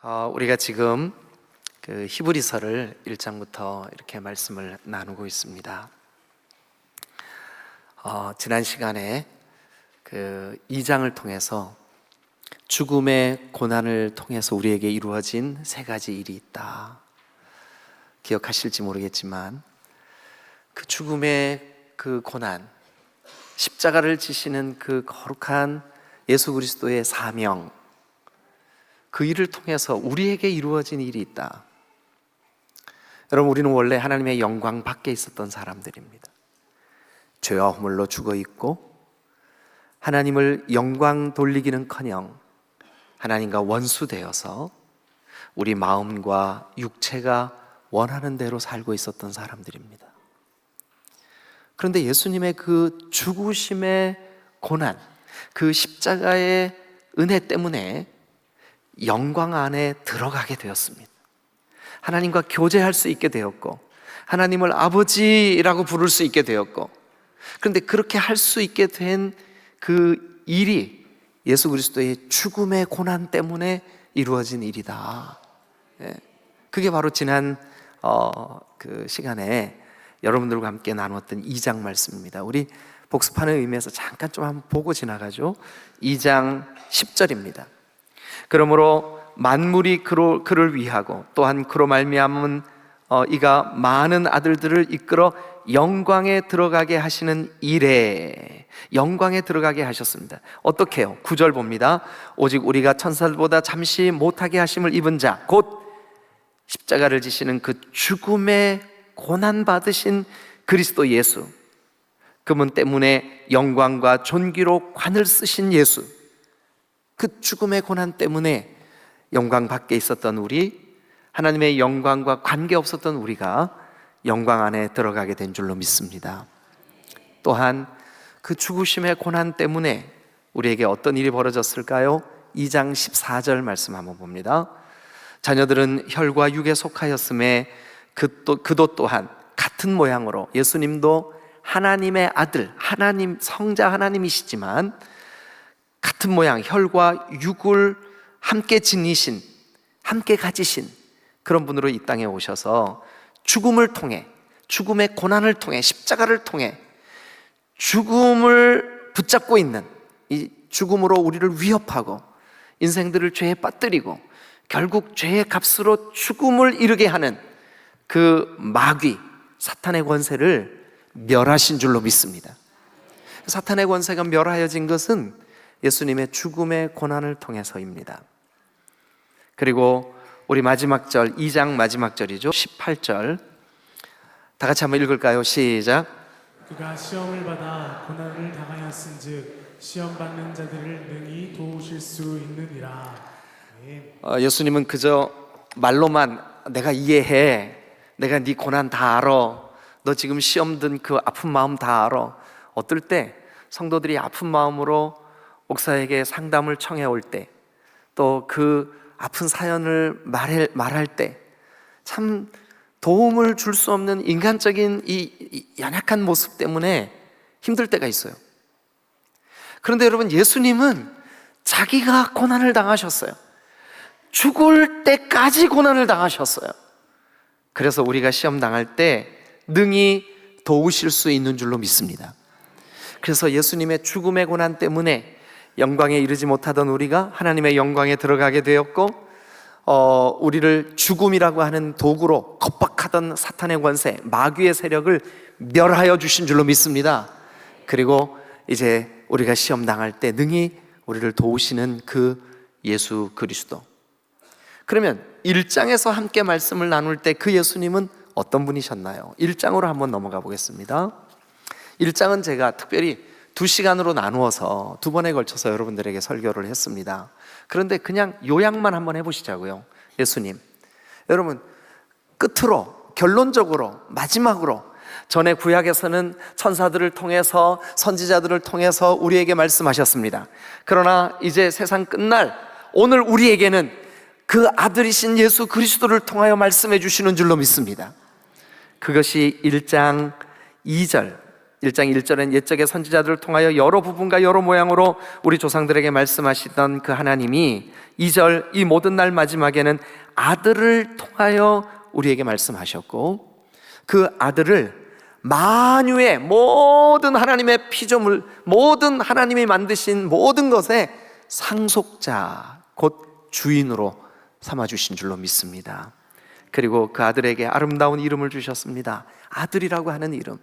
우리가 지금 그 히브리서를 1장부터 이렇게 말씀을 나누고 있습니다. 지난 시간에 그 2장을 통해서 죽음의 고난을 통해서 우리에게 이루어진 세 가지 일이 있다. 기억하실지 모르겠지만 그 죽음의 그 고난, 십자가를 지시는 그 거룩한 예수 그리스도의 사명, 그 일을 통해서 우리에게 이루어진 일이 있다. 여러분, 우리는 원래 하나님의 영광 밖에 있었던 사람들입니다. 죄와 허물로 죽어 있고 하나님을 영광 돌리기는커녕 하나님과 원수되어서 우리 마음과 육체가 원하는 대로 살고 있었던 사람들입니다. 그런데 예수님의 그 죽으심의 고난, 그 십자가의 은혜 때문에 영광 안에 들어가게 되었습니다. 하나님과 교제할 수 있게 되었고 하나님을 아버지라고 부를 수 있게 되었고, 그런데 그렇게 할 수 있게 된 그 일이 예수 그리스도의 죽음의 고난 때문에 이루어진 일이다. 그게 바로 지난 그 시간에 여러분들과 함께 나눴던 2장 말씀입니다. 우리 복습하는 의미에서 잠깐 좀 한번 보고 지나가죠. 2장 10절입니다. 그러므로 만물이 그를 위하고 또한 그로 말미암은 이가 많은 아들들을 이끌어 영광에 들어가게 하시는 일에 영광에 들어가게 하셨습니다. 어떻게 해요? 9절 봅니다. 오직 우리가 천사들보다 잠시 못하게 하심을 입은 자, 곧 십자가를 지시는 그 죽음의 고난 받으신 그리스도 예수, 그분 때문에 영광과 존귀로 관을 쓰신 예수, 그 죽음의 고난 때문에 영광 밖에 있었던 우리, 하나님의 영광과 관계없었던 우리가 영광 안에 들어가게 된 줄로 믿습니다. 또한 그 죽으심의 고난 때문에 우리에게 어떤 일이 벌어졌을까요? 2장 14절 말씀 한번 봅니다. 자녀들은 혈과 육에 속하였음에 그도 또한 같은 모양으로, 예수님도 하나님의 아들, 하나님, 성자 하나님이시지만 같은 모양, 혈과 육을 함께 지니신, 함께 가지신 그런 분으로 이 땅에 오셔서 죽음을 통해, 죽음의 고난을 통해, 십자가를 통해 죽음을 붙잡고 있는, 이 죽음으로 우리를 위협하고 인생들을 죄에 빠뜨리고 결국 죄의 값으로 죽음을 이르게 하는 그 마귀, 사탄의 권세를 멸하신 줄로 믿습니다. 사탄의 권세가 멸하여진 것은 예수님의 죽음의 고난을 통해서입니다. 그리고 우리 마지막 절, 2장 마지막 절이죠. 18절 다 같이 한번 읽을까요? 시작. 그가 시험을 받아 고난을 당하였은즉 시험 받는 자들을 능히 도우실 수 있느니라. 예수님은 그저 말로만 내가 이해해, 내가 네 고난 다 알아, 너 지금 시험 든 그 아픈 마음 다 알아. 어떨 때 성도들이 아픈 마음으로 목사에게 상담을 청해 올 때, 또 그 아픈 사연을 말할 때 참 도움을 줄 수 없는 인간적인 이 연약한 모습 때문에 힘들 때가 있어요. 그런데 여러분, 예수님은 자기가 고난을 당하셨어요. 죽을 때까지 고난을 당하셨어요. 그래서 우리가 시험 당할 때 능히 도우실 수 있는 줄로 믿습니다. 그래서 예수님의 죽음의 고난 때문에 영광에 이르지 못하던 우리가 하나님의 영광에 들어가게 되었고, 우리를 죽음이라고 하는 도구로 겁박하던 사탄의 권세, 마귀의 세력을 멸하여 주신 줄로 믿습니다. 그리고 이제 우리가 시험 당할 때 능히 우리를 도우시는 그 예수 그리스도. 그러면 1장에서 함께 말씀을 나눌 때 그 예수님은 어떤 분이셨나요? 1장으로 한번 넘어가 보겠습니다. 1장은 제가 특별히 2시간으로 나누어서 2번에 걸쳐서 여러분들에게 설교를 했습니다. 그런데 그냥 요약만 한번 해보시자고요. 예수님, 여러분, 끝으로, 결론적으로, 마지막으로 전에 구약에서는 천사들을 통해서, 선지자들을 통해서 우리에게 말씀하셨습니다. 그러나 이제 세상 끝날 오늘 우리에게는 그 아들이신 예수 그리스도를 통하여 말씀해 주시는 줄로 믿습니다. 그것이 1장 2절 1장 1절엔 옛적의 선지자들을 통하여 여러 부분과 여러 모양으로 우리 조상들에게 말씀하시던 그 하나님이 2절 이 모든 날 마지막에는 아들을 통하여 우리에게 말씀하셨고, 그 아들을 만유의 모든 하나님의 피조물, 모든 하나님이 만드신 모든 것의 상속자, 곧 주인으로 삼아주신 줄로 믿습니다. 그리고 그 아들에게 아름다운 이름을 주셨습니다. 아들이라고 하는 이름.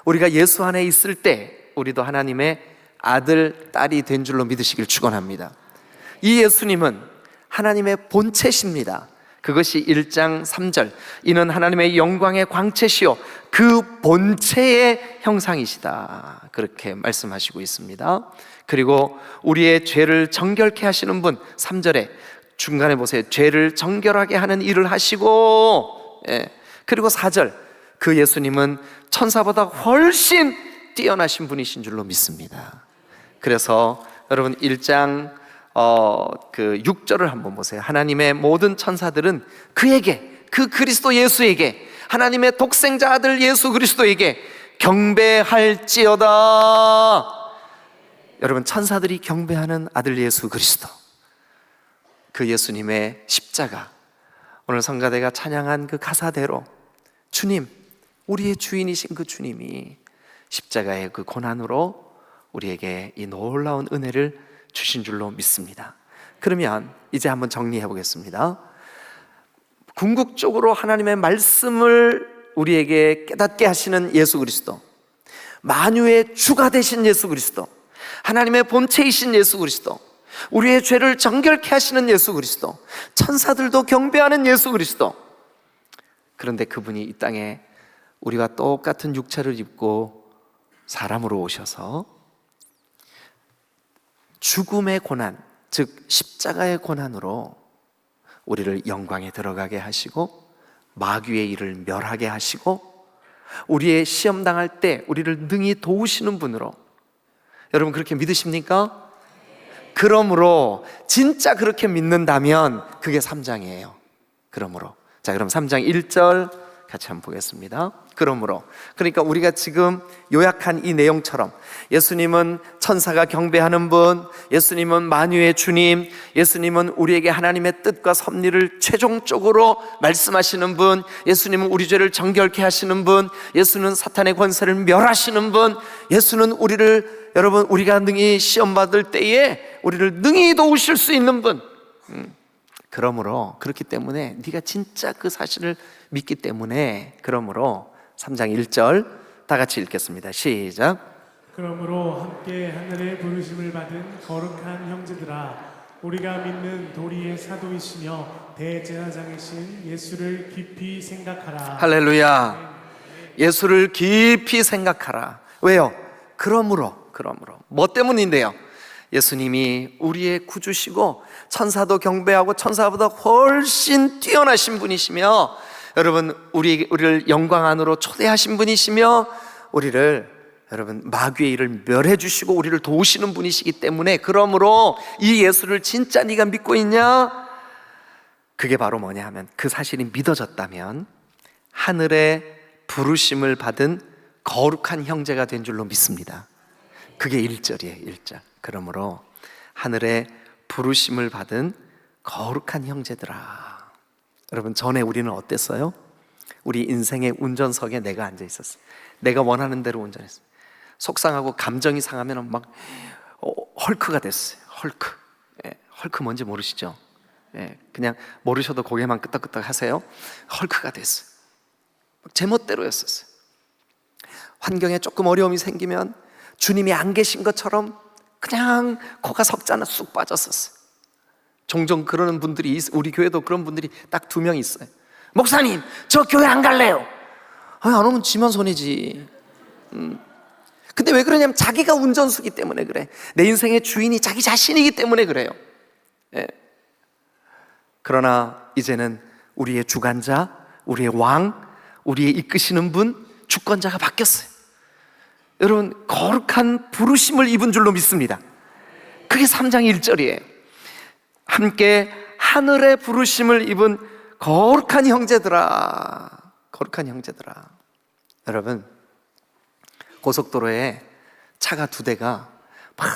우리가 예수 안에 있을 때 우리도 하나님의 아들, 딸이 된 줄로 믿으시길 축원합니다. 이 예수님은 하나님의 본체십니다. 그것이 1장 3절 이는 하나님의 영광의 광채시요 그 본체의 형상이시다, 그렇게 말씀하시고 있습니다. 그리고 우리의 죄를 정결케 하시는 분, 3절에 중간에 보세요. 죄를 정결하게 하는 일을 하시고, 그리고 4절 그 예수님은 천사보다 훨씬 뛰어나신 분이신 줄로 믿습니다. 그래서 여러분 1장 6절을 한번 보세요. 하나님의 모든 천사들은 그에게, 그 그리스도 예수에게, 하나님의 독생자 아들 예수 그리스도에게 경배할지어다. 여러분, 천사들이 경배하는 아들 예수 그리스도, 그 예수님의 십자가, 오늘 성가대가 찬양한 그 가사대로 주님, 우리의 주인이신 그 주님이 십자가의 그 고난으로 우리에게 이 놀라운 은혜를 주신 줄로 믿습니다. 그러면 이제 한번 정리해 보겠습니다. 궁극적으로 하나님의 말씀을 우리에게 깨닫게 하시는 예수 그리스도, 만유의 주가 되신 예수 그리스도, 하나님의 본체이신 예수 그리스도, 우리의 죄를 정결케 하시는 예수 그리스도, 천사들도 경배하는 예수 그리스도. 그런데 그분이 이 땅에 우리와 똑같은 육체를 입고 사람으로 오셔서 죽음의 고난, 즉 십자가의 고난으로 우리를 영광에 들어가게 하시고 마귀의 일을 멸하게 하시고 우리의 시험 당할 때 우리를 능히 도우시는 분으로, 여러분 그렇게 믿으십니까? 그러므로 진짜 그렇게 믿는다면 그게 3장이에요. 그러므로, 자 그럼 3장 1절 같이 한번 보겠습니다. 그러므로, 그러니까 우리가 지금 요약한 이 내용처럼 예수님은 천사가 경배하는 분, 예수님은 만유의 주님, 예수님은 우리에게 하나님의 뜻과 섭리를 최종적으로 말씀하시는 분, 예수님은 우리 죄를 정결케 하시는 분, 예수는 사탄의 권세를 멸하시는 분, 예수는 우리를, 여러분 우리가 능히 시험받을 때에 우리를 능히 도우실 수 있는 분. 그러므로, 그렇기 때문에 네가 진짜 그 사실을 믿기 때문에, 그러므로 3장 1절 다 같이 읽겠습니다. 시작. 그러므로 함께 하늘의 부르심을 받은 거룩한 형제들아, 우리가 믿는 도리의 사도이시며 대제사장이신 예수를 깊이 생각하라. 할렐루야. 예수를 깊이 생각하라. 왜요? 그러므로 뭐 때문인데요? 예수님이 우리의 구주시고 천사도 경배하고 천사보다 훨씬 뛰어나신 분이시며, 여러분 우리를 영광 안으로 초대하신 분이시며, 우리를 여러분 마귀의 일을 멸해 주시고 우리를 도우시는 분이시기 때문에, 그러므로 이 예수를 진짜 네가 믿고 있냐? 그게 바로 뭐냐 하면, 그 사실이 믿어졌다면 하늘의 부르심을 받은 거룩한 형제가 된 줄로 믿습니다. 그게 1절이에요. 1절. 그러므로 하늘의 부르심을 받은 거룩한 형제들아. 여러분 전에 우리는 어땠어요? 우리 인생의 운전석에 내가 앉아 있었어요. 내가 원하는 대로 운전했어요. 속상하고 감정이 상하면 막 헐크가 됐어요. 헐크. 헐크 뭔지 모르시죠? 그냥 모르셔도 고개만 끄덕끄덕 하세요. 헐크가 됐어요. 제 멋대로였었어요. 환경에 조금 어려움이 생기면 주님이 안 계신 것처럼 그냥 코가 석자나 쑥 빠졌었어요. 종종 그러는 분들이, 우리 교회도 그런 분들이 딱 2명 있어요. 목사님, 저 교회 안 갈래요. 안 오면 지만 손해지. 근데 왜 그러냐면 자기가 운전수기 때문에 그래. 내 인생의 주인이 자기 자신이기 때문에 그래요. 그러나 이제는 우리의 주관자, 우리의 왕, 우리의 이끄시는 분, 주권자가 바뀌었어요. 여러분 거룩한 부르심을 입은 줄로 믿습니다. 그게 3장 1절이에요. 함께 하늘의 부르심을 입은 거룩한 형제들아. 거룩한 형제들아. 여러분 고속도로에 차가 두 대가 막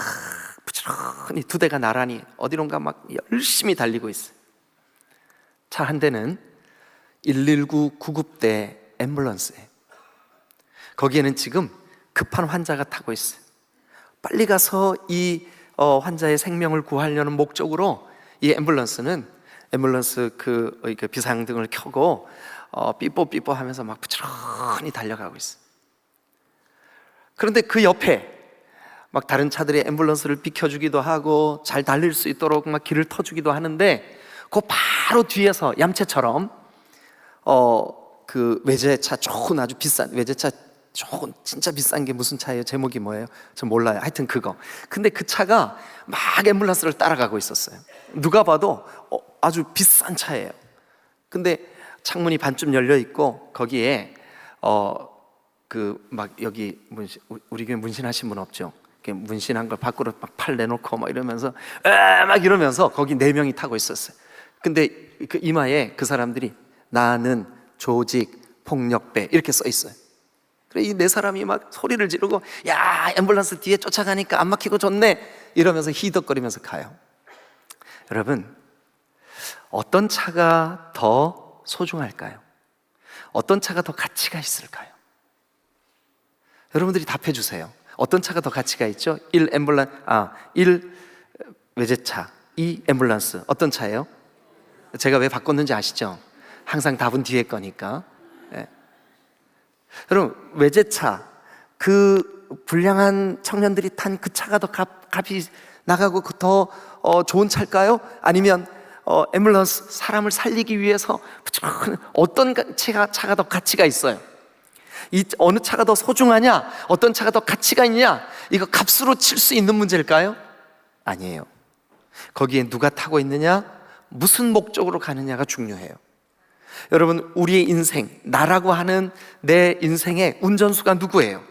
부지런히 두 대가 나란히 어디론가 막 열심히 달리고 있어요. 차 한 대는 119 구급대 앰뷸런스예요. 거기에는 지금 급한 환자가 타고 있어요. 빨리 가서 이 환자의 생명을 구하려는 목적으로 이 앰뷸런스 그 비상등을 켜고 삐뽀삐뽀 하면서 막 부지런히 달려가고 있어요. 그런데 그 옆에 막 다른 차들이 앰뷸런스를 비켜주기도 하고 잘 달릴 수 있도록 막 길을 터주기도 하는데, 그 바로 뒤에서 얌체처럼 그 외제차 좋은 아주 비싼 외제차 좋은 진짜 비싼 게 무슨 차예요? 제목이 뭐예요? 저 몰라요. 하여튼 그거. 근데 그 차가 막 앰뷸런스를 따라가고 있었어요. 누가 봐도 아주 비싼 차예요. 근데 창문이 반쯤 열려 있고 거기에 그 막 여기 우리 교회 문신하신 분 없죠? 문신한 걸 밖으로 막 팔 내놓고 막 이러면서 막 이러면서 거기 4명이 타고 있었어요. 근데 그 이마에 그 사람들이 나는 조직 폭력배 이렇게 써 있어요. 그래 이 4사람이 막 소리를 지르고 야 앰뷸런스 뒤에 쫓아가니까 안 막히고 좋네 이러면서 히덕거리면서 가요. 여러분, 어떤 차가 더 소중할까요? 어떤 차가 더 가치가 있을까요? 여러분들이 답해 주세요. 어떤 차가 더 가치가 있죠? 1 외제차, 2 앰뷸런스. 어떤 차예요? 제가 왜 바꿨는지 아시죠? 항상 답은 뒤에 거니까. 네. 여러분, 외제차, 그 불량한 청년들이 탄 그 차가 더 값이 나가고 더 좋은 차일까요? 아니면 앰뷸런스, 사람을 살리기 위해서 어떤 차가 더 가치가 있어요? 이 어느 차가 더 소중하냐? 어떤 차가 더 가치가 있냐? 이거 값으로 칠 수 있는 문제일까요? 아니에요. 거기에 누가 타고 있느냐? 무슨 목적으로 가느냐가 중요해요. 여러분, 우리의 인생, 나라고 하는 내 인생의 운전수가 누구예요?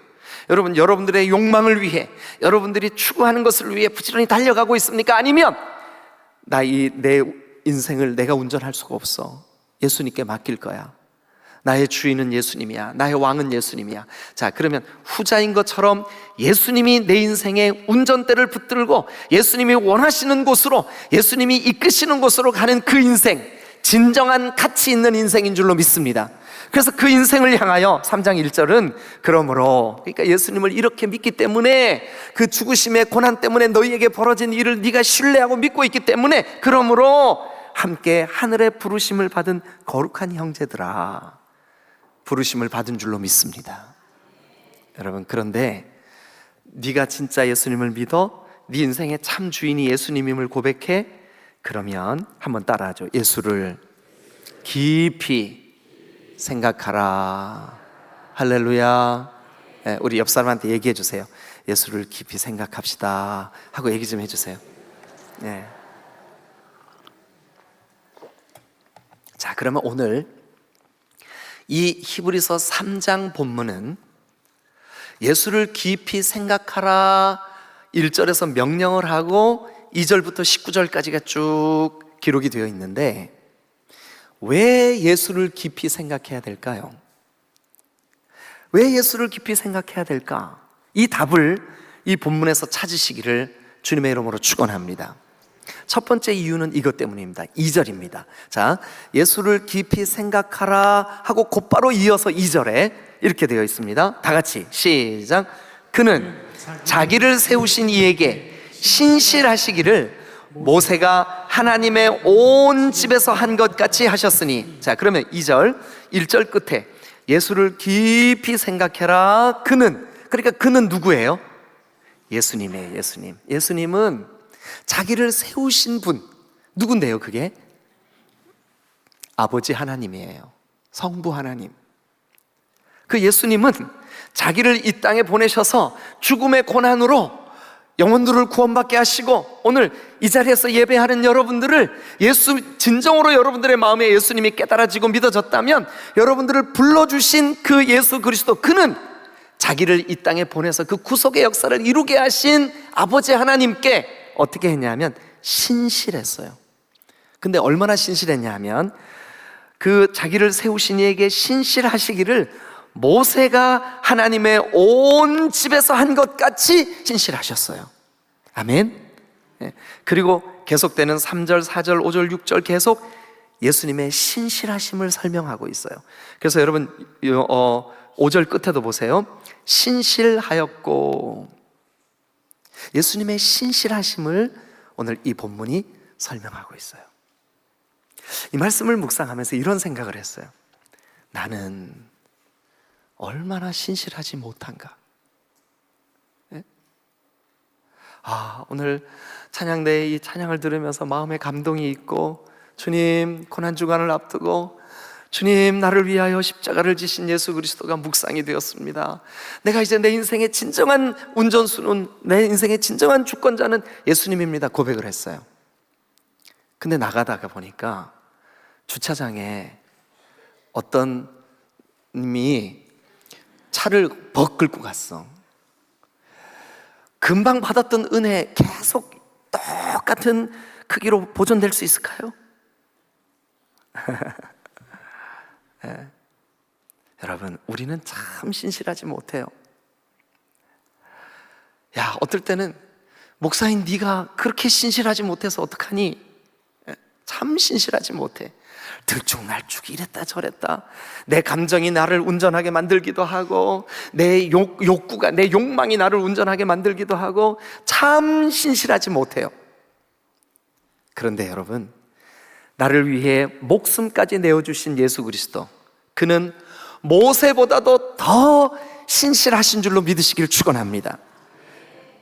여러분, 여러분들의 욕망을 위해, 여러분들이 추구하는 것을 위해 부지런히 달려가고 있습니까? 아니면 내 인생을 내가 운전할 수가 없어, 예수님께 맡길 거야. 나의 주인은 예수님이야. 나의 왕은 예수님이야. 자, 그러면 후자인 것처럼 예수님이 내 인생의 운전대를 붙들고 예수님이 원하시는 곳으로, 예수님이 이끄시는 곳으로 가는 그 인생, 진정한 가치 있는 인생인 줄로 믿습니다. 그래서 그 인생을 향하여 3장 1절은 그러므로, 그러니까 예수님을 이렇게 믿기 때문에, 그 죽으심의 고난 때문에 너희에게 벌어진 일을 네가 신뢰하고 믿고 있기 때문에, 그러므로 함께 하늘의 부르심을 받은 거룩한 형제들아, 부르심을 받은 줄로 믿습니다. 여러분, 그런데 네가 진짜 예수님을 믿어, 네 인생의 참 주인이 예수님임을 고백해. 그러면 한번 따라하죠. 예수를 깊이 생각하라. 할렐루야. 네, 우리 옆 사람한테 얘기해 주세요. 예수를 깊이 생각합시다 하고 얘기 좀 해주세요. 네. 자, 그러면 오늘 이 히브리서 3장 본문은 예수를 깊이 생각하라 1절에서 명령을 하고 2절부터 19절까지가 쭉 기록이 되어 있는데, 왜 예수를 깊이 생각해야 될까요? 왜 예수를 깊이 생각해야 될까? 이 답을 이 본문에서 찾으시기를 주님의 이름으로 축원합니다. 첫 번째 이유는 이것 때문입니다. 2절입니다. 자, 예수를 깊이 생각하라 하고 곧바로 이어서 2절에 이렇게 되어 있습니다. 다 같이 시작. 그는 자기를 세우신 이에게 신실하시기를 모세가 하나님의 온 집에서 한 것 같이 하셨으니. 자, 그러면 2절 1절 끝에 예수를 깊이 생각해라. 그는, 그러니까 그는 누구예요? 예수님이에요. 예수님. 예수님은 자기를 세우신 분, 누군데요? 그게 아버지 하나님이에요. 성부 하나님. 그 예수님은 자기를 이 땅에 보내셔서 죽음의 고난으로 영혼들을 구원받게 하시고, 오늘 이 자리에서 예배하는 여러분들을 진정으로 여러분들의 마음에 예수님이 깨달아지고 믿어졌다면, 여러분들을 불러주신 그 예수 그리스도, 그는 자기를 이 땅에 보내서 그 구속의 역사를 이루게 하신 아버지 하나님께 어떻게 했냐면 신실했어요. 근데 얼마나 신실했냐 하면, 그 자기를 세우신 이에게 신실하시기를 모세가 하나님의 온 집에서 한 것 같이 신실하셨어요. 아멘. 예. 그리고 계속되는 3절, 4절, 5절, 6절 계속 예수님의 신실하심을 설명하고 있어요. 그래서 여러분 5절 끝에도 보세요. 신실하였고, 예수님의 신실하심을 오늘 이 본문이 설명하고 있어요. 이 말씀을 묵상하면서 이런 생각을 했어요. 나는 얼마나 신실하지 못한가. 예? 오늘 찬양대에 이 찬양을 들으면서 마음에 감동이 있고, 주님 고난주간을 앞두고 주님 나를 위하여 십자가를 지신 예수 그리스도가 묵상이 되었습니다. 내가 이제 내 인생의 진정한 운전수는, 내 인생의 진정한 주권자는 예수님입니다 고백을 했어요. 근데 나가다가 보니까 주차장에 어떤 님이 차를 벅 끌고 갔어. 금방 받았던 은혜 계속 똑같은 크기로 보존될 수 있을까요? 네. 여러분, 우리는 참 신실하지 못해요. 야, 어떨 때는 목사인 네가 그렇게 신실하지 못해서 어떡하니? 참 신실하지 못해. 들쭉날쭉 이랬다 저랬다. 내 감정이 나를 운전하게 만들기도 하고, 내 욕구가, 내 욕망이 나를 운전하게 만들기도 하고, 참 신실하지 못해요. 그런데 여러분, 나를 위해 목숨까지 내어주신 예수 그리스도, 그는 모세보다도 더 신실하신 줄로 믿으시길 축원합니다.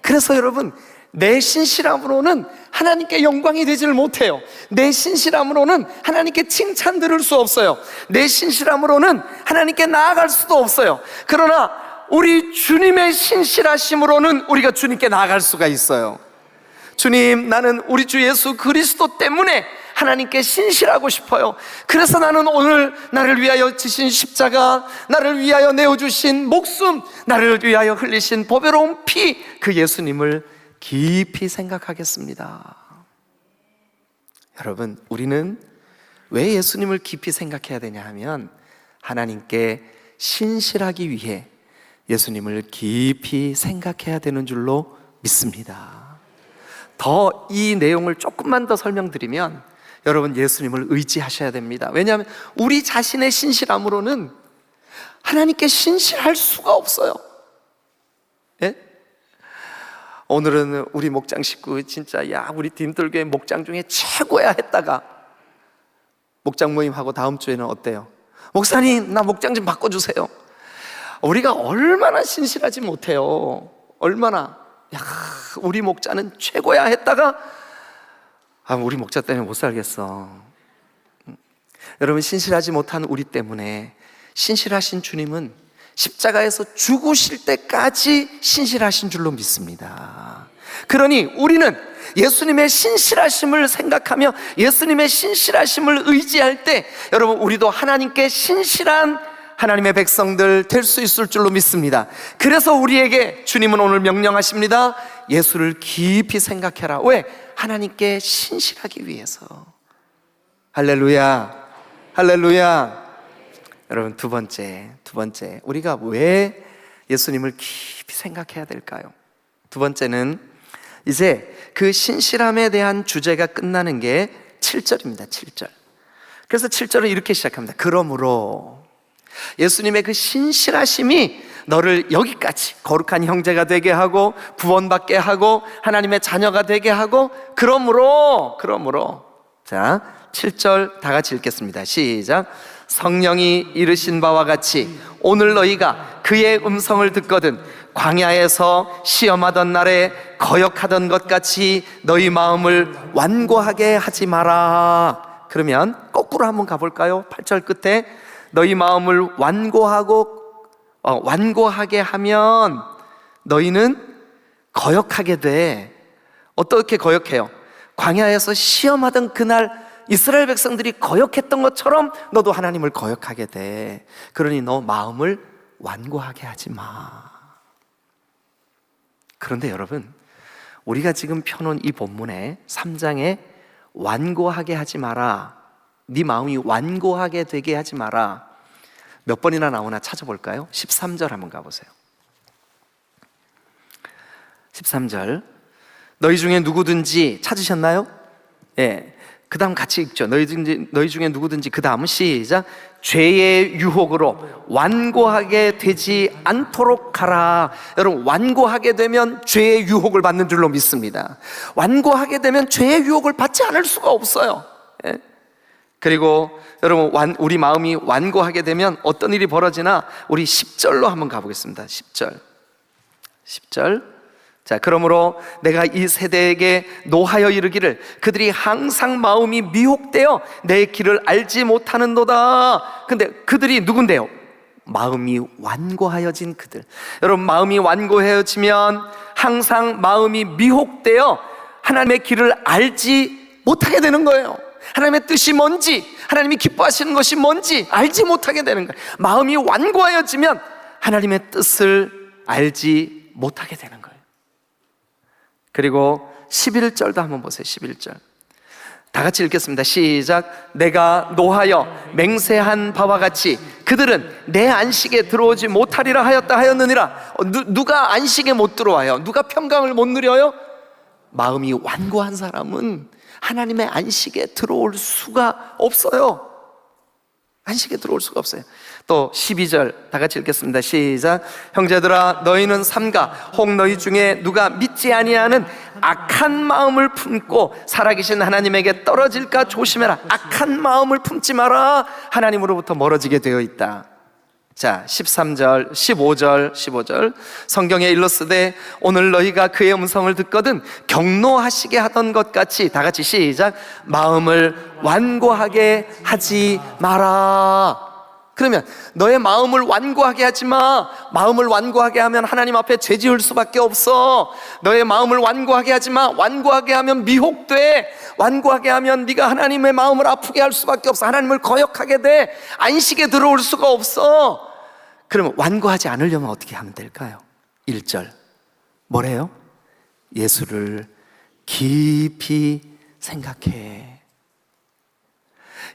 그래서 여러분, 내 신실함으로는 하나님께 영광이 되지를 못해요. 내 신실함으로는 하나님께 칭찬 들을 수 없어요. 내 신실함으로는 하나님께 나아갈 수도 없어요. 그러나 우리 주님의 신실하심으로는 우리가 주님께 나아갈 수가 있어요. 주님, 나는 우리 주 예수 그리스도 때문에 하나님께 신실하고 싶어요. 그래서 나는 오늘 나를 위하여 지신 십자가, 나를 위하여 내어주신 목숨, 나를 위하여 흘리신 보배로운 피, 그 예수님을 깊이 생각하겠습니다. 여러분, 우리는 왜 예수님을 깊이 생각해야 되냐 하면, 하나님께 신실하기 위해 예수님을 깊이 생각해야 되는 줄로 믿습니다. 더 이 내용을 조금만 더 설명드리면, 여러분, 예수님을 의지하셔야 됩니다. 왜냐하면 우리 자신의 신실함으로는 하나님께 신실할 수가 없어요. 예? 오늘은 우리 목장 식구 진짜 우리 딤돌교회 목장 중에 최고야 했다가 목장 모임하고 다음 주에는 어때요? 목사님, 나 목장 좀 바꿔주세요. 우리가 얼마나 신실하지 못해요. 얼마나. 우리 목자는 최고야 했다가 우리 목자 때문에 못 살겠어. 여러분, 신실하지 못한 우리 때문에 신실하신 주님은 십자가에서 죽으실 때까지 신실하신 줄로 믿습니다. 그러니 우리는 예수님의 신실하심을 생각하며 예수님의 신실하심을 의지할 때, 여러분, 우리도 하나님께 신실한 하나님의 백성들 될 수 있을 줄로 믿습니다. 그래서 우리에게 주님은 오늘 명령하십니다. 예수를 깊이 생각해라. 왜? 하나님께 신실하기 위해서. 할렐루야, 할렐루야. 여러분, 두 번째, 우리가 왜 예수님을 깊이 생각해야 될까요? 두 번째는 이제 그 신실함에 대한 주제가 끝나는 게 7절입니다 7절. 그래서 7절은 이렇게 시작합니다. 그러므로 예수님의 그 신실하심이 너를 여기까지 거룩한 형제가 되게 하고 구원받게 하고 하나님의 자녀가 되게 하고, 그러므로 자, 7절 다 같이 읽겠습니다. 시작. 성령이 이르신 바와 같이 오늘 너희가 그의 음성을 듣거든 광야에서 시험하던 날에 거역하던 것 같이 너희 마음을 완고하게 하지 마라. 그러면 거꾸로 한번 가볼까요? 8절 끝에 너희 마음을 완고하게 하면 너희는 거역하게 돼. 어떻게 거역해요? 광야에서 시험하던 그날 이스라엘 백성들이 거역했던 것처럼 너도 하나님을 거역하게 돼. 그러니 너 마음을 완고하게 하지 마. 그런데 여러분, 우리가 지금 펴놓은 이 본문의 3장에 완고하게 하지 마라, 네 마음이 완고하게 되게 하지 마라, 몇 번이나 나오나 찾아볼까요? 13절 한번 가보세요. 13절, 너희 중에 누구든지 찾으셨나요? 예. 그 다음 같이 읽죠. 너희 중에 누구든지, 그 다음은 시작, 죄의 유혹으로 완고하게 되지 않도록 하라. 여러분, 완고하게 되면 죄의 유혹을 받는 줄로 믿습니다. 완고하게 되면 죄의 유혹을 받지 않을 수가 없어요. 예? 그리고 여러분, 우리 마음이 완고하게 되면 어떤 일이 벌어지나, 우리 10절로 한번 가보겠습니다. 10절. 자, 그러므로 내가 이 세대에게 노하여 이르기를, 그들이 항상 마음이 미혹되어 내 길을 알지 못하는도다. 근데 그들이 누군데요? 마음이 완고하여진 그들. 여러분, 마음이 완고해지면 항상 마음이 미혹되어 하나님의 길을 알지 못하게 되는 거예요. 하나님의 뜻이 뭔지, 하나님이 기뻐하시는 것이 뭔지 알지 못하게 되는 거예요. 마음이 완고하여지면 하나님의 뜻을 알지 못하게 되는 거예요. 그리고 11절도 한번 보세요. 11절 다 같이 읽겠습니다. 시작. 내가 노하여 맹세한 바와 같이 그들은 내 안식에 들어오지 못하리라 하였다 하였느니라. 누가 안식에 못 들어와요? 누가 평강을 못 누려요? 마음이 완고한 사람은 하나님의 안식에 들어올 수가 없어요. 안식에 들어올 수가 없어요. 또 12절 다 같이 읽겠습니다. 시작. 형제들아, 너희는 삼가 혹 너희 중에 누가 믿지 아니하는 악한 마음을 품고 살아계신 하나님에게 떨어질까 조심해라. 악한 마음을 품지 마라. 하나님으로부터 멀어지게 되어 있다. 자, 13절, 15절 성경에 일렀으되 오늘 너희가 그의 음성을 듣거든 경노하시게 하던 것 같이, 다 같이 시작, 마음을 완고하게 하지 마라. 그러면 너의 마음을 완고하게 하지 마. 마음을 완고하게 하면 하나님 앞에 죄 지을 수밖에 없어. 너의 마음을 완고하게 하지 마. 완고하게 하면 미혹돼. 완고하게 하면 네가 하나님의 마음을 아프게 할 수밖에 없어. 하나님을 거역하게 돼. 안식에 들어올 수가 없어. 그러면 완고하지 않으려면 어떻게 하면 될까요? 1절 뭐래요? 예수를 깊이 생각해.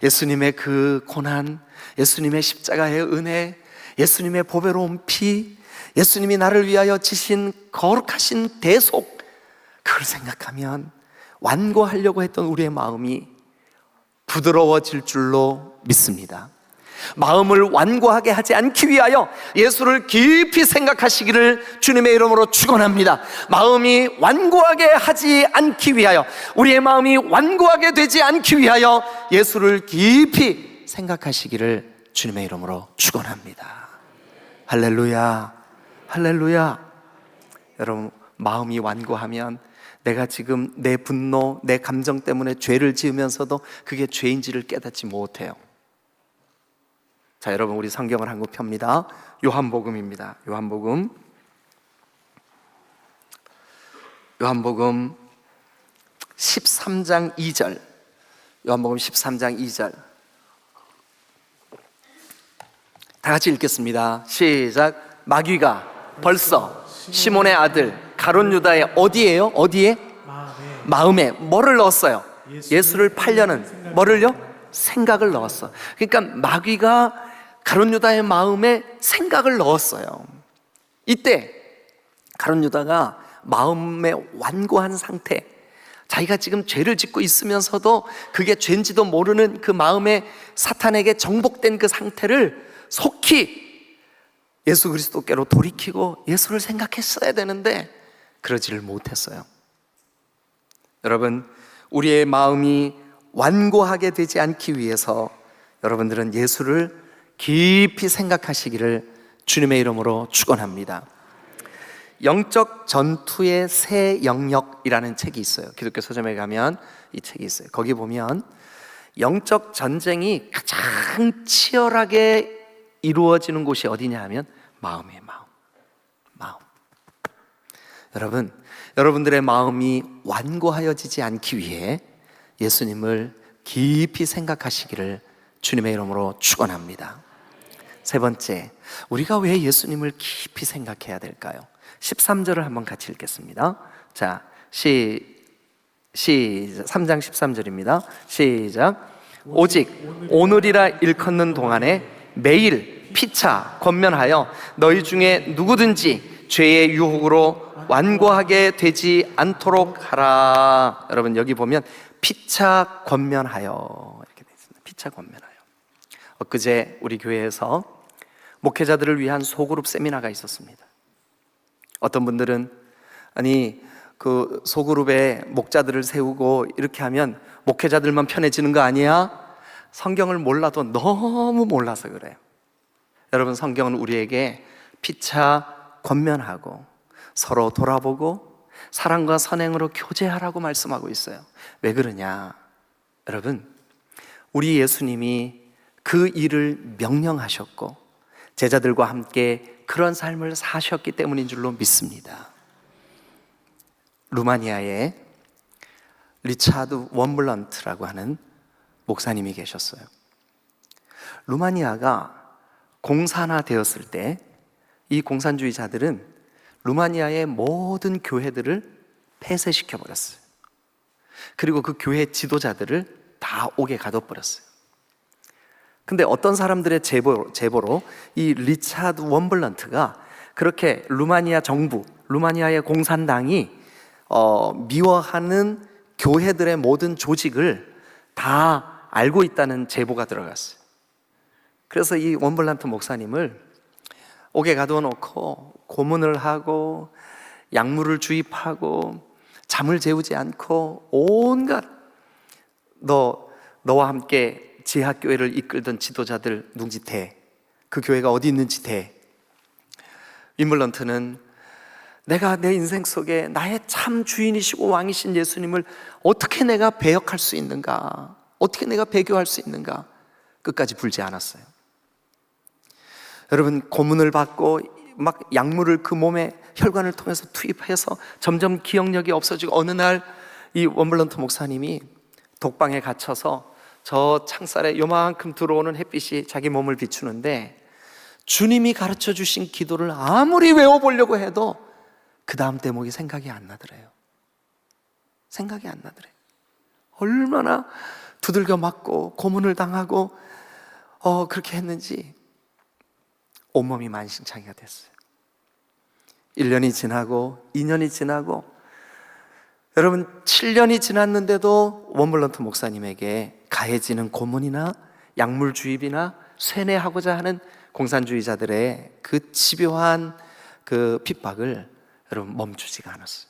예수님의 그 고난, 예수님의 십자가의 은혜, 예수님의 보배로운 피, 예수님이 나를 위하여 지신 거룩하신 대속, 그걸 생각하면 완고하려고 했던 우리의 마음이 부드러워질 줄로 믿습니다. 마음을 완고하게 하지 않기 위하여 예수를 깊이 생각하시기를 주님의 이름으로 축원합니다. 마음이 완고하게 하지 않기 위하여, 우리의 마음이 완고하게 되지 않기 위하여 예수를 깊이 생각하시기를 주님의 이름으로 축원합니다. 할렐루야, 할렐루야. 여러분, 마음이 완고하면 내가 지금 내 분노, 내 감정 때문에 죄를 지으면서도 그게 죄인지를 깨닫지 못해요. 자, 여러분, 우리 성경을 한 국 펴니다. 요한복음입니다. 요한복음 13장 2절. 요한복음 13장 2절 다 같이 읽겠습니다. 시작. 마귀가 벌써 시몬의 아들 가룟 유다의 어디에요? 어디에? 마음에 뭐를 넣었어요? 예수를 팔려는 뭐를요? 생각을 넣었어. 그러니까 마귀가 가룟 유다의 마음에 생각을 넣었어요. 이때 가룟 유다가 마음에 완고한 상태, 자기가 지금 죄를 짓고 있으면서도 그게 죄인지도 모르는 그 마음에 사탄에게 정복된 그 상태를 속히 예수 그리스도께로 돌이키고 예수를 생각했어야 되는데 그러지를 못했어요. 여러분, 우리의 마음이 완고하게 되지 않기 위해서 여러분들은 예수를 깊이 생각하시기를 주님의 이름으로 축원합니다. 영적 전투의 새 영역이라는 책이 있어요. 기독교 서점에 가면 이 책이 있어요. 거기 보면 영적 전쟁이 가장 치열하게 이루어지는 곳이 어디냐 하면 마음이에요. 마음. 여러분, 여러분들의 마음이 완고하여지지 않기 위해 예수님을 깊이 생각하시기를 주님의 이름으로 축원합니다. 세 번째, 우리가 왜 예수님을 깊이 생각해야 될까요? 13절을 한번 같이 읽겠습니다. 자, 3장 13절입니다. 시작. 오직 오늘이라 일컫는 동안에 매일 피차 권면하여 너희 중에 누구든지 죄의 유혹으로 완고하게 되지 않도록 하라. 여러분 여기 보면 피차 권면하여 이렇게 되어 있습니다. 피차 권면하여. 엊그제 우리 교회에서 목회자들을 위한 소그룹 세미나가 있었습니다. 어떤 분들은 아니 그 소그룹에 목자들을 세우고 이렇게 하면 목회자들만 편해지는 거 아니야? 성경을 몰라도 너무 몰라서 그래요. 여러분 성경은 우리에게 피차 권면하고 서로 돌아보고 사랑과 선행으로 교제하라고 말씀하고 있어요. 왜 그러냐? 여러분 우리 예수님이 그 일을 명령하셨고 제자들과 함께 그런 삶을 사셨기 때문인 줄로 믿습니다. 루마니아에 리차드 원블런트라고 하는 목사님이 계셨어요. 루마니아가 공산화되었을 때 이 공산주의자들은 루마니아의 모든 교회들을 폐쇄시켜 버렸어요. 그리고 그 교회 지도자들을 다 옥에 가둬버렸어요. 근데 어떤 사람들의 제보로 이 리차드 원블런트가 그렇게 루마니아 정부, 루마니아의 공산당이 미워하는 교회들의 모든 조직을 다 알고 있다는 제보가 들어갔어요. 그래서 이 원블런트 목사님을 옥에 가두어 놓고 고문을 하고 약물을 주입하고 잠을 재우지 않고 온갖 너와 함께 지하교회를 이끌던 지도자들 둥지대, 그 교회가 어디 있는지 대. 윈블런트는 내가 내 인생 속에 나의 참 주인이시고 왕이신 예수님을 어떻게 내가 배역할 수 있는가, 어떻게 내가 배교할 수 있는가 끝까지 불지 않았어요. 여러분 고문을 받고 막 약물을 그 몸에 혈관을 통해서 투입해서 점점 기억력이 없어지고 어느 날 이 원블런트 목사님이 독방에 갇혀서 저 창살에 요만큼 들어오는 햇빛이 자기 몸을 비추는데 주님이 가르쳐 주신 기도를 아무리 외워보려고 해도 그 다음 대목이 생각이 안 나더래요. 생각이 안 나더래요. 얼마나 두들겨 맞고 고문을 당하고 그렇게 했는지 온몸이 만신창이가 됐어요. 1년이 지나고 2년이 지나고 여러분 7년이 지났는데도 원블런트 목사님에게 가해지는 고문이나 약물 주입이나 쇠뇌하고자 하는 공산주의자들의 그 집요한 그 핍박을 여러분 멈추지가 않았어요.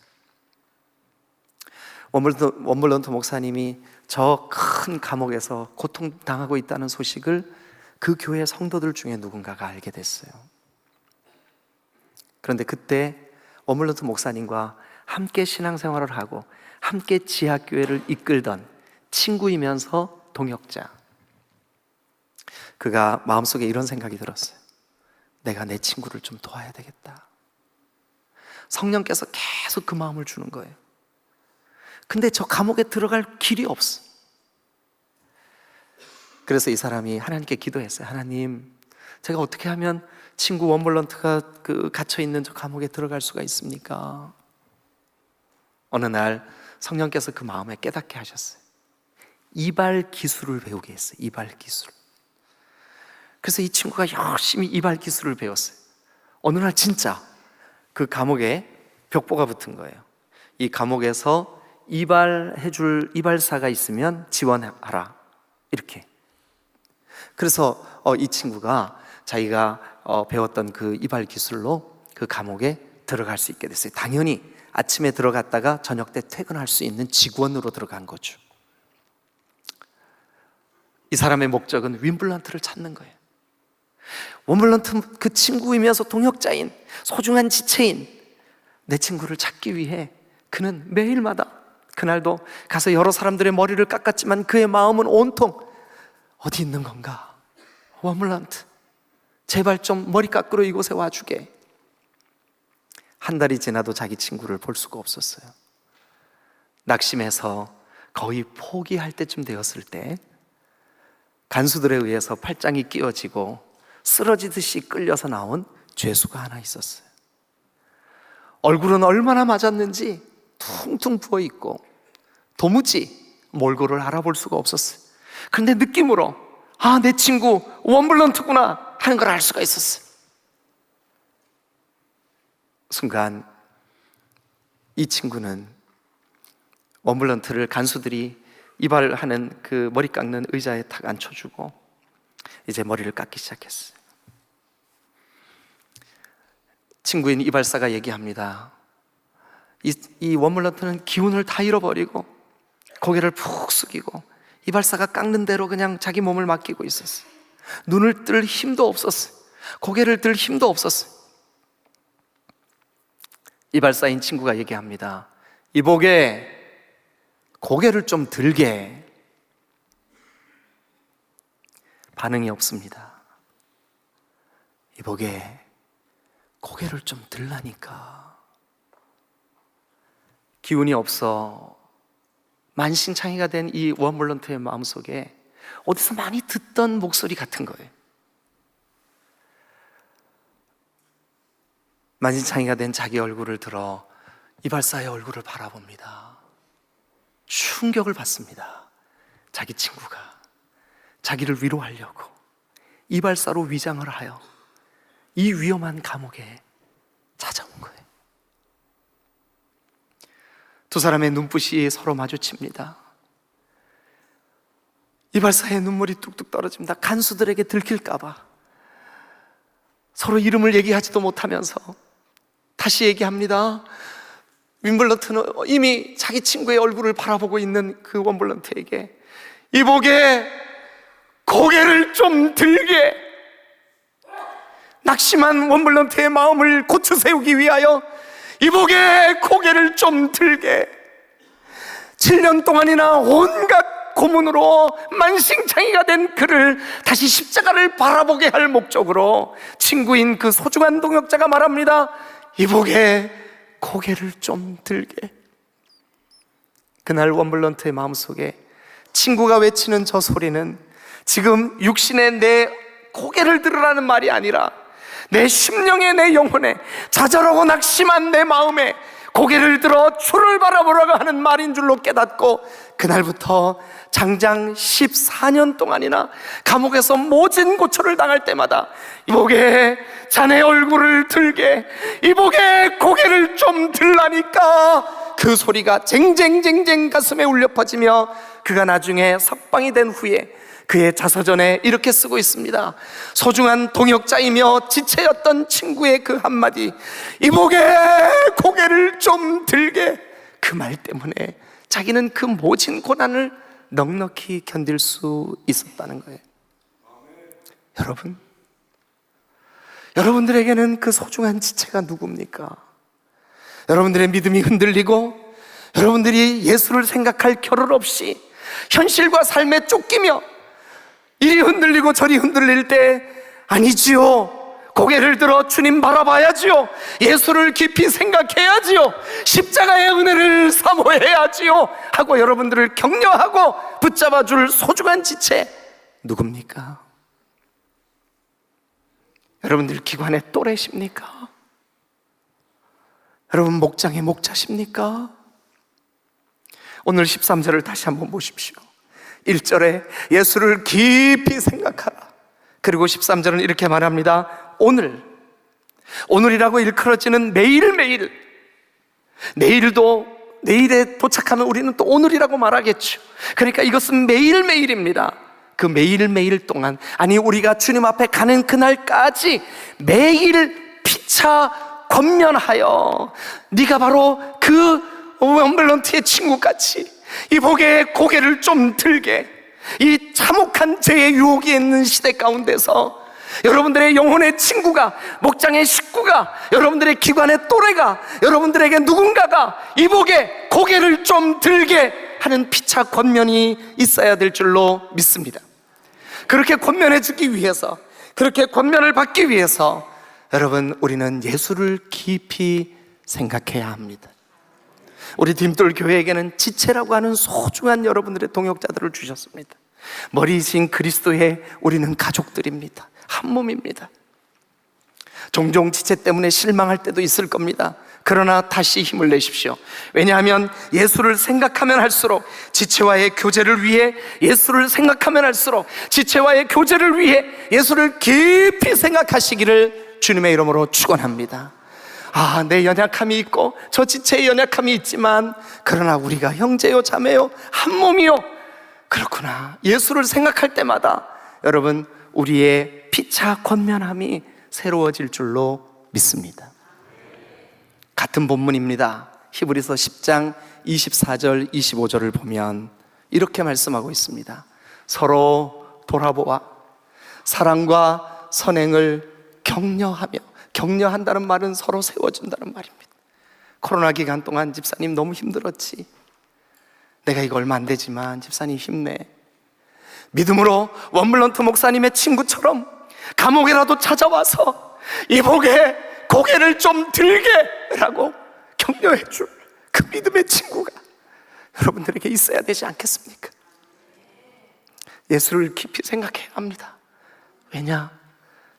원블런트 목사님이 저 큰 감옥에서 고통당하고 있다는 소식을 그 교회 성도들 중에 누군가가 알게 됐어요. 그런데 그때 원블런트 목사님과 함께 신앙생활을 하고 함께 지하교회를 이끌던 친구이면서 동역자, 그가 마음속에 이런 생각이 들었어요. 내가 내 친구를 좀 도와야 되겠다. 성령께서 계속 그 마음을 주는 거예요. 근데 저 감옥에 들어갈 길이 없어. 그래서 이 사람이 하나님께 기도했어요. 하나님, 제가 어떻게 하면 친구 원블런트가 갇혀있는 저 감옥에 들어갈 수가 있습니까? 어느 날 성령께서 그 마음에 깨닫게 하셨어요. 이발 기술을 배우게 했어요. 이발 기술. 그래서 이 친구가 열심히 이발 기술을 배웠어요. 어느 날 진짜 그 감옥에 벽보가 붙은 거예요. 이 감옥에서 이발해줄 이발사가 있으면 지원하라, 이렇게. 그래서 이 친구가 자기가 배웠던 그 이발 기술로 그 감옥에 들어갈 수 있게 됐어요. 당연히 아침에 들어갔다가 저녁 때 퇴근할 수 있는 직원으로 들어간 거죠. 이 사람의 목적은 윈블런트를 찾는 거예요. 원블런트 그 친구이면서 동역자인, 소중한 지체인 내 친구를 찾기 위해 그는 매일마다, 그날도 가서 여러 사람들의 머리를 깎았지만 그의 마음은 온통 어디 있는 건가? 원블런트, 제발 좀 머리 깎으러 이곳에 와주게. 한 달이 지나도 자기 친구를 볼 수가 없었어요. 낙심해서 거의 포기할 때쯤 되었을 때 간수들에 의해서 팔짱이 끼워지고 쓰러지듯이 끌려서 나온 죄수가 하나 있었어요. 얼굴은 얼마나 맞았는지 퉁퉁 부어있고 도무지 몰골을 알아볼 수가 없었어요. 그런데 느낌으로 내 친구 원블런트구나 하는 걸 알 수가 있었어요. 순간 이 친구는 웜블런트를 간수들이 이발하는 그 머리 깎는 의자에 탁 앉혀주고 이제 머리를 깎기 시작했어요. 친구인 이발사가 얘기합니다. 이 웜블런트는 기운을 다 잃어버리고 고개를 푹 숙이고 이발사가 깎는 대로 그냥 자기 몸을 맡기고 있었어요. 눈을 뜰 힘도 없었어요. 고개를 들 힘도 없었어요. 이발사인 친구가 얘기합니다. 이보게, 고개를 좀 들게. 반응이 없습니다. 이보게, 고개를 좀 들라니까. 기운이 없어 만신창이가 된 이 웜블런트의 마음속에 어디서 많이 듣던 목소리 같은 거예요. 만신창이가 된 자기 얼굴을 들어 이발사의 얼굴을 바라봅니다. 충격을 받습니다. 자기 친구가 자기를 위로하려고 이발사로 위장을 하여 이 위험한 감옥에 찾아온 거예요. 두 사람의 눈빛이 서로 마주칩니다. 이발사의 눈물이 뚝뚝 떨어집니다. 간수들에게 들킬까봐 서로 이름을 얘기하지도 못하면서 다시 얘기합니다. 윈블런트는 이미 자기 친구의 얼굴을 바라보고 있는 그 웜블런트에게 이보게, 고개를 좀 들게. 낙심한 웜블런트의 마음을 고쳐 세우기 위하여 이보게, 고개를 좀 들게. 7년 동안이나 온갖 고문으로 만신창이가 된 그를 다시 십자가를 바라보게 할 목적으로 친구인 그 소중한 동역자가 말합니다. 이보게, 고개를 좀 들게. 그날 웜블런트의 마음속에 친구가 외치는 저 소리는 지금 육신의 내 고개를 들으라는 말이 아니라 내 심령에, 내 영혼에 좌절하고 낙심한 내 마음에 고개를 들어 주를 바라보라고 하는 말인 줄로 깨닫고 그날부터 장장 14년 동안이나 감옥에서 모진 고초를 당할 때마다 이보게, 자네 얼굴을 들게. 이보게, 고개를 좀 들라니까. 그 소리가 쟁쟁쟁쟁 가슴에 울려 퍼지며 그가 나중에 석방이 된 후에 그의 자서전에 이렇게 쓰고 있습니다. 소중한 동역자이며 지체였던 친구의 그 한마디, 이보게, 고개를 좀 들게. 그 말 때문에 자기는 그 모진 고난을 넉넉히 견딜 수 있었다는 거예요. 여러분들에게는 그 소중한 지체가 누굽니까? 여러분들의 믿음이 흔들리고 여러분들이 예수를 생각할 겨를 없이 현실과 삶에 쫓기며 이리 흔들리고 저리 흔들릴 때, 아니지요, 고개를 들어 주님 바라봐야지요, 예수를 깊이 생각해야지요, 십자가의 은혜를 사모해야지요 하고 여러분들을 격려하고 붙잡아줄 소중한 지체 누굽니까? 여러분들 기관의 또래십니까? 여러분 목장의 목자십니까? 오늘 13절을 다시 한번 보십시오. 1절에 예수를 깊이 생각하라. 그리고 13절은 이렇게 말합니다. 오늘이라고 일컬어지는 매일매일, 내일에 도착하면 우리는 또 오늘이라고 말하겠죠. 그러니까 이것은 매일매일입니다. 그 매일매일 동안, 아니 우리가 주님 앞에 가는 그날까지 매일 피차 권면하여 네가 바로 그 앰뷸런트의 친구같이 이보게, 고개를 좀 들게. 이 참혹한 죄의 유혹이 있는 시대 가운데서 여러분들의 영혼의 친구가, 목장의 식구가, 여러분들의 기관의 또래가, 여러분들에게 누군가가 이보게, 고개를 좀 들게 하는 피차 권면이 있어야 될 줄로 믿습니다. 그렇게 권면해 주기 위해서, 그렇게 권면을 받기 위해서 여러분, 우리는 예수를 깊이 생각해야 합니다. 우리 딤돌 교회에게는 지체라고 하는 소중한 여러분들의 동역자들을 주셨습니다. 머리이신 그리스도의 우리는 가족들입니다. 한 몸입니다. 종종 지체 때문에 실망할 때도 있을 겁니다. 그러나 다시 힘을 내십시오. 왜냐하면 예수를 생각하면 할수록, 지체와의 교제를 위해 예수를 생각하면 할수록, 지체와의 교제를 위해 예수를 깊이 생각하시기를 주님의 이름으로 축원합니다. 내 연약함이 있고 저 지체의 연약함이 있지만, 그러나 우리가 형제요 자매요 한 몸이요, 그렇구나. 예수를 생각할 때마다 여러분, 우리의 피차 권면함이 새로워질 줄로 믿습니다. 같은 본문입니다. 히브리서 10장 24절 25절을 보면 이렇게 말씀하고 있습니다. 서로 돌아보아 사랑과 선행을 격려하며, 격려한다는 말은 서로 세워준다는 말입니다. 코로나 기간 동안 집사님 너무 힘들었지. 내가 이거 얼마 안 되지만 집사님 힘내. 믿음으로 원블런트 목사님의 친구처럼 감옥이라도 찾아와서 이복에 고개를 좀 들게 라고 격려해 줄 그 믿음의 친구가 여러분들에게 있어야 되지 않겠습니까? 예수를 깊이 생각해야 합니다. 왜냐?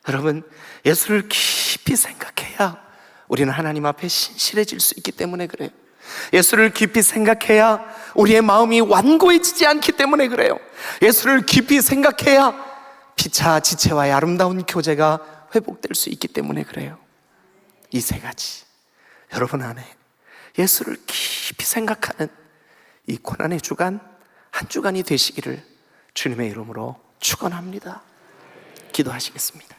여러분, 예수를 깊이 생각해야 우리는 하나님 앞에 신실해질 수 있기 때문에 그래요. 예수를 깊이 생각해야 우리의 마음이 완고해지지 않기 때문에 그래요. 예수를 깊이 생각해야 피차 지체와의 아름다운 교제가 회복될 수 있기 때문에 그래요. 이 세 가지, 여러분 안에 예수를 깊이 생각하는 이 고난의 주간, 한 주간이 되시기를 주님의 이름으로 축원합니다. 기도하시겠습니다.